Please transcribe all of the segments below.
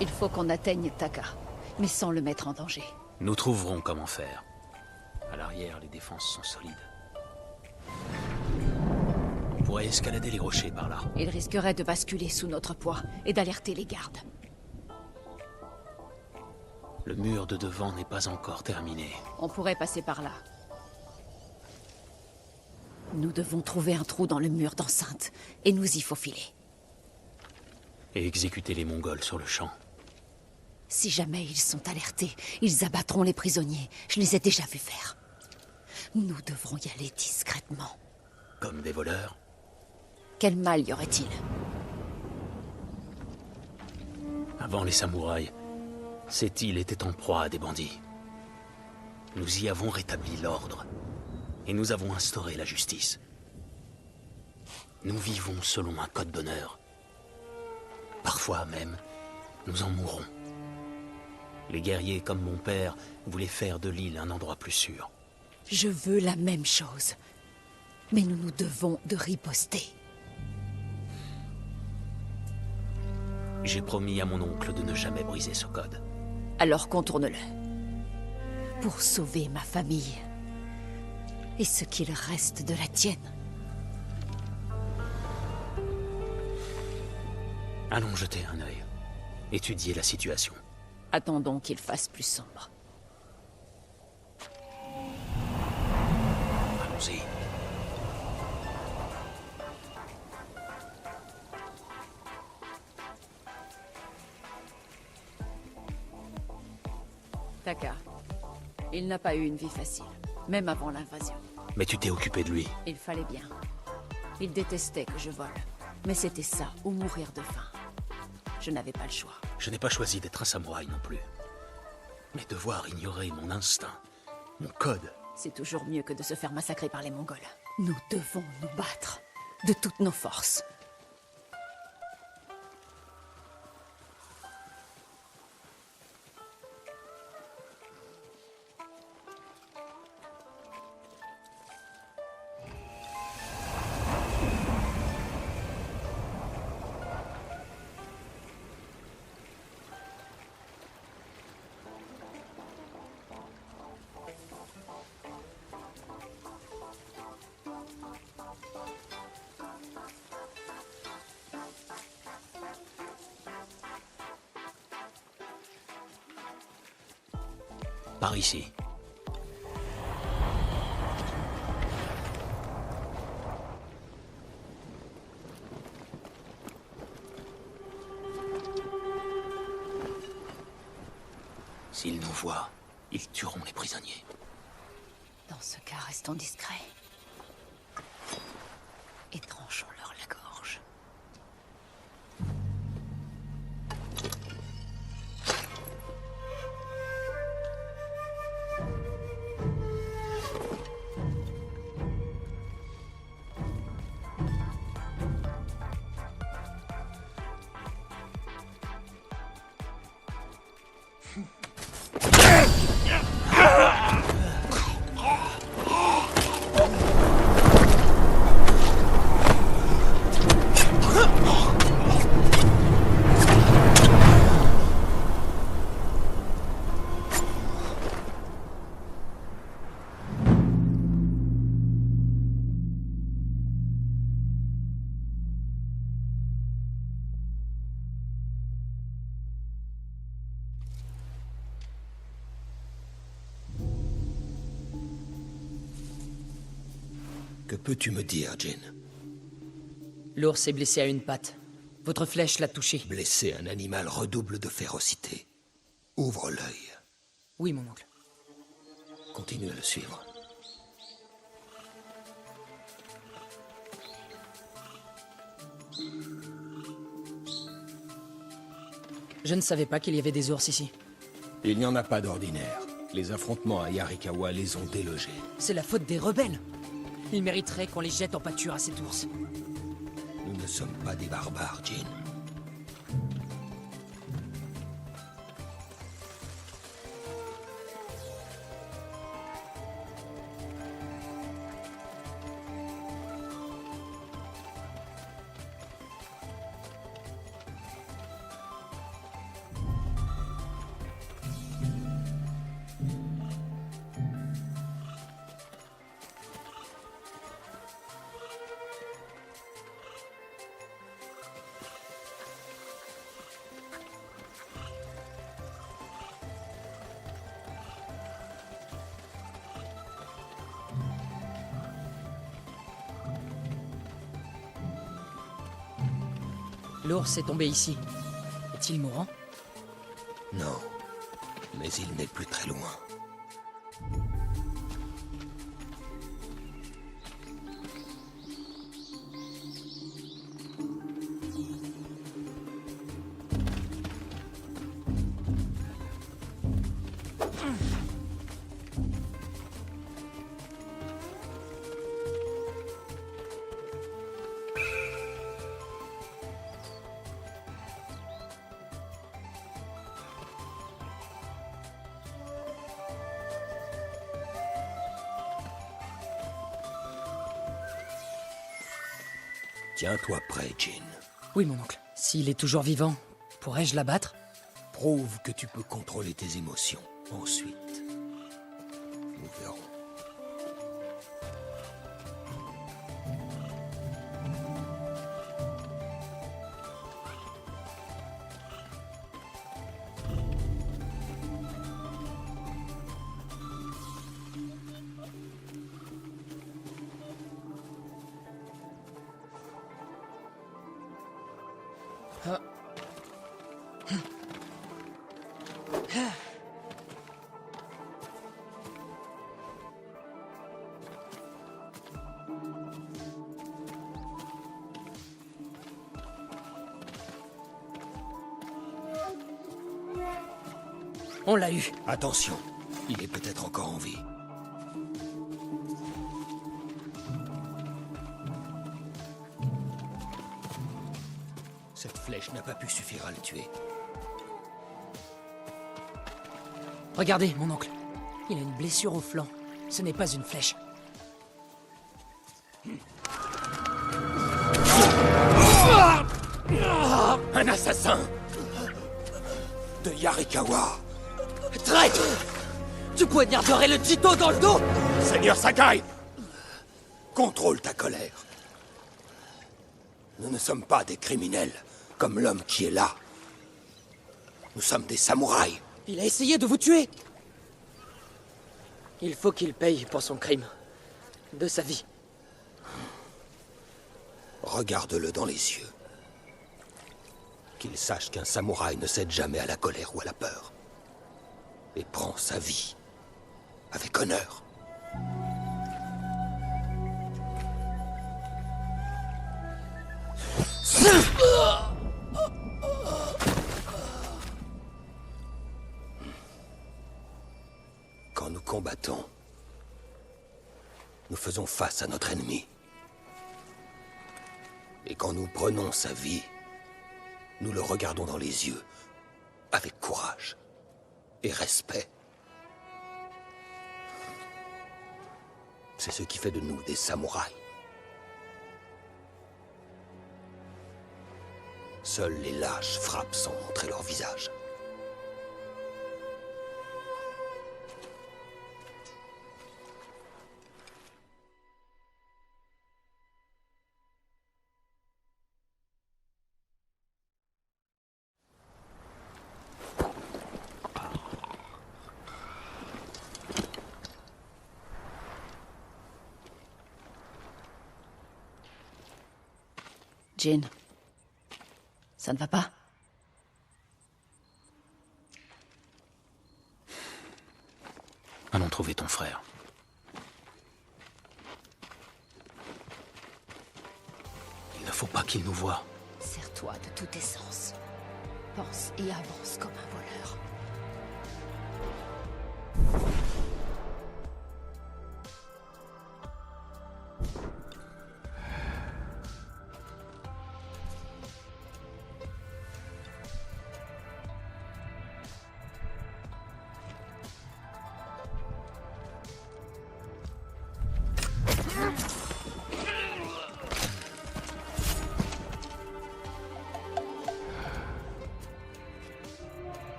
Il faut qu'on atteigne Taka, mais sans le mettre en danger. Nous trouverons comment faire. À l'arrière, les défenses sont solides. On pourrait escalader les rochers par là. Il risquerait de basculer sous notre poids et d'alerter les gardes. Le mur de devant n'est pas encore terminé. On pourrait passer par là. Nous devons trouver un trou dans le mur d'enceinte et nous y faufiler. Et exécuter les Mongols sur le champ. Si jamais ils sont alertés, ils abattront les prisonniers. Je les ai déjà vus faire. Nous devrons y aller discrètement. Comme des voleurs? Quel mal y aurait-il? Avant les samouraïs, cette île était en proie à des bandits. Nous y avons rétabli l'ordre. Et nous avons instauré la justice. Nous vivons selon un code d'honneur. Parfois même, nous en mourrons. Les guerriers comme mon père voulaient faire de l'île un endroit plus sûr. Je veux la même chose. Mais nous nous devons de riposter. J'ai promis à mon oncle de ne jamais briser ce code. Alors contourne-le. Pour sauver ma famille. Et ce qu'il reste de la tienne. Allons jeter un œil. Étudier la situation. Attendons qu'il fasse plus sombre. Allons-y. Taka, il n'a pas eu une vie facile, même avant l'invasion. Mais tu t'es occupé de lui. Il fallait bien. Il détestait que je vole. Mais c'était ça, ou mourir de faim. Je n'avais pas le choix. Je n'ai pas choisi d'être un samouraï non plus. Mais devoir ignorer mon instinct, mon code... C'est toujours mieux que de se faire massacrer par les Mongols. Nous devons nous battre. De toutes nos forces. Par ici. S'ils nous voient, ils tueront les prisonniers. Dans ce cas, restons discrets. Et tranchons-leur la gorge. Que peux-tu me dire, Jin? L'ours est blessé à une patte. Votre flèche l'a touché. Blesser un animal redouble de férocité. Ouvre l'œil. Oui, mon oncle. Continue à le suivre. Je ne savais pas qu'il y avait des ours ici. Il n'y en a pas d'ordinaire. Les affrontements à Yarikawa les ont délogés. C'est la faute des rebelles. Ils mériteraient qu'on les jette en pâture à cet ours. Nous ne sommes pas des barbares, Jin. L'ours est tombé ici. Est-il mourant? Non. Mais il n'est plus très loin. Tiens-toi prêt, Jin. Oui, mon oncle. S'il est toujours vivant, pourrais-je l'abattre? Prouve que tu peux contrôler tes émotions. Ensuite, nous verrons. On l'a eu. Attention, il est peut-être encore en vie. Cette flèche n'a pas pu suffire à le tuer. Regardez, mon oncle. Il a une blessure au flanc. Ce n'est pas une flèche. Un assassin de Yarikawa. Traître! Tu poignarderais le Tito dans le dos! Seigneur Sakai, contrôle ta colère. Nous ne sommes pas des criminels, comme l'homme qui est là. Nous sommes des samouraïs. Il a essayé de vous tuer! Il faut qu'il paye pour son crime. De sa vie. Regarde-le dans les yeux. Qu'il sache qu'un samouraï ne cède jamais à la colère ou à la peur. Et prend sa vie avec honneur. Quand nous combattons, nous faisons face à notre ennemi. Et quand nous prenons sa vie, nous le regardons dans les yeux, avec courage et respect. C'est ce qui fait de nous des samouraïs. Seuls les lâches frappent sans montrer leur visage. Jin, ça ne va pas? Allons trouver ton frère. Il ne faut pas qu'il nous voie. Sers-toi de toute essence. Pense et avance comme un voleur.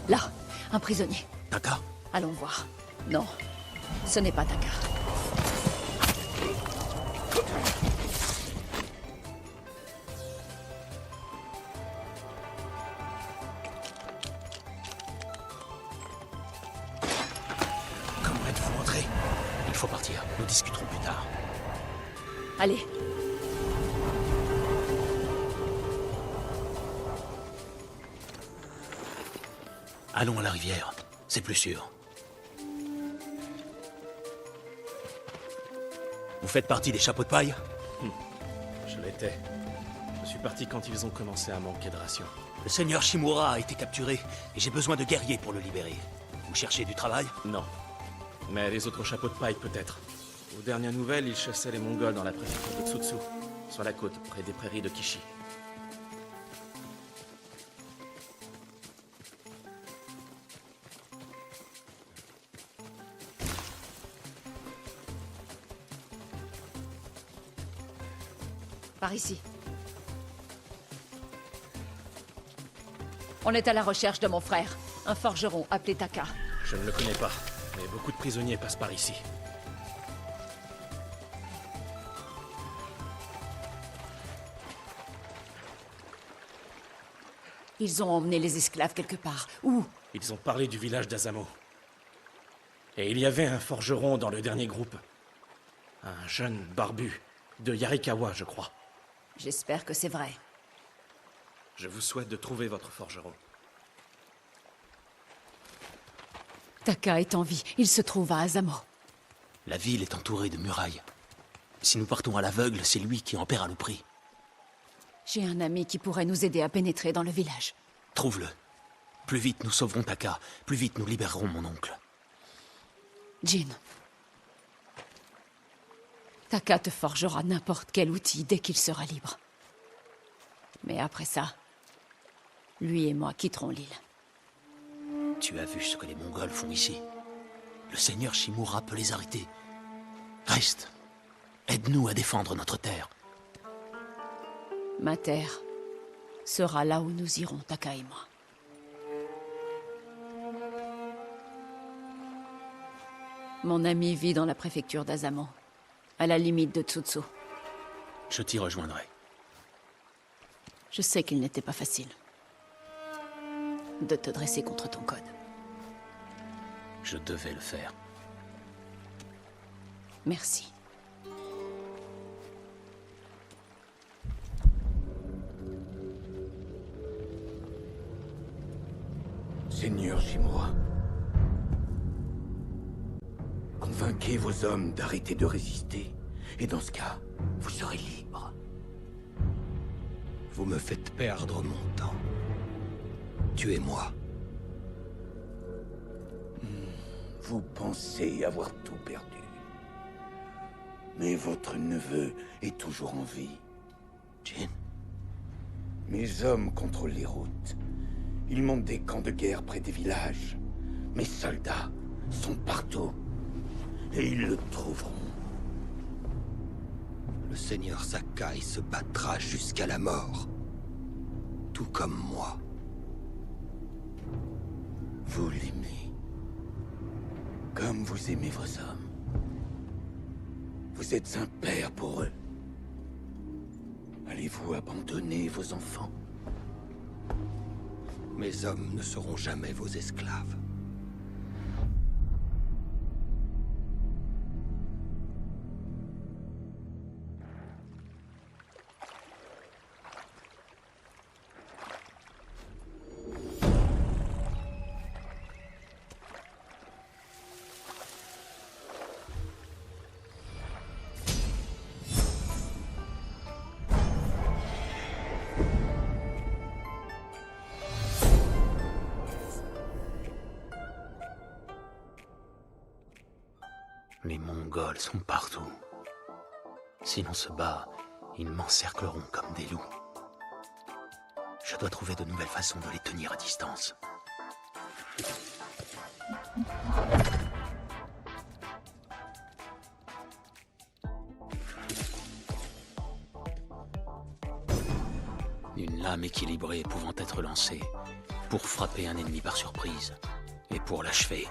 Là, un prisonnier. Taka? Allons voir. Non, ce n'est pas Taka. Comment êtes-vous entré? Il faut partir. Nous discuterons plus tard. Allez. Allons à la rivière. C'est plus sûr. Vous faites partie des chapeaux de paille? Je l'étais. Je suis parti quand ils ont commencé à manquer de rations. Le seigneur Shimura a été capturé et j'ai besoin de guerriers pour le libérer. Vous cherchez du travail? Non. Mais les autres chapeaux de paille, peut-être. Aux dernières nouvelles, ils chassaient les Mongols dans la préfecture de Tsutsu, sur la côte, près des prairies de Kishi. Par ici. On est à la recherche de mon frère, un forgeron appelé Taka. Je ne le connais pas, mais beaucoup de prisonniers passent par ici. Ils ont emmené les esclaves quelque part. Où? Ils ont parlé du village d'Azamo. Et il y avait un forgeron dans le dernier groupe. Un jeune barbu, de Yarikawa, je crois. J'espère que c'est vrai. Je vous souhaite de trouver votre forgeron. Taka est en vie. Il se trouve à Azamo. La ville est entourée de murailles. Si nous partons à l'aveugle, c'est lui qui en paiera le prix. J'ai un ami qui pourrait nous aider à pénétrer dans le village. Trouve-le. Plus vite nous sauverons Taka, plus vite nous libérerons mon oncle. Jin. Taka te forgera n'importe quel outil dès qu'il sera libre. Mais après ça, lui et moi quitterons l'île. Tu as vu ce que les Mongols font ici? Le seigneur Shimura peut les arrêter. Reste. Aide-nous à défendre notre terre. Ma terre sera là où nous irons, Taka et moi. Mon ami vit dans la préfecture d'Azamo, à la limite de Tsutsu. Je t'y rejoindrai. Je sais qu'il n'était pas facile de te dresser contre ton code. Je devais le faire. Merci. Seigneur Shimura, convainquez vos hommes d'arrêter de résister, et dans ce cas, vous serez libre. Vous me faites perdre mon temps. Tuez-moi. Vous pensez avoir tout perdu. Mais votre neveu est toujours en vie. Jin, Mes hommes contrôlent les routes. Ils montent des camps de guerre près des villages. Mes soldats sont partout. Et ils le trouveront. le seigneur Sakai se battra jusqu'à la mort. Tout comme moi. Vous l'aimez. Comme vous aimez vos hommes. Vous êtes un père pour eux. Allez-vous abandonner vos enfants? Mes hommes ne seront jamais vos esclaves. Les Mongols sont partout. Si l'on se bat, ils m'encercleront comme des loups. Je dois trouver de nouvelles façons de les tenir à distance. Une lame équilibrée pouvant être lancée, pour frapper un ennemi par surprise et pour l'achever.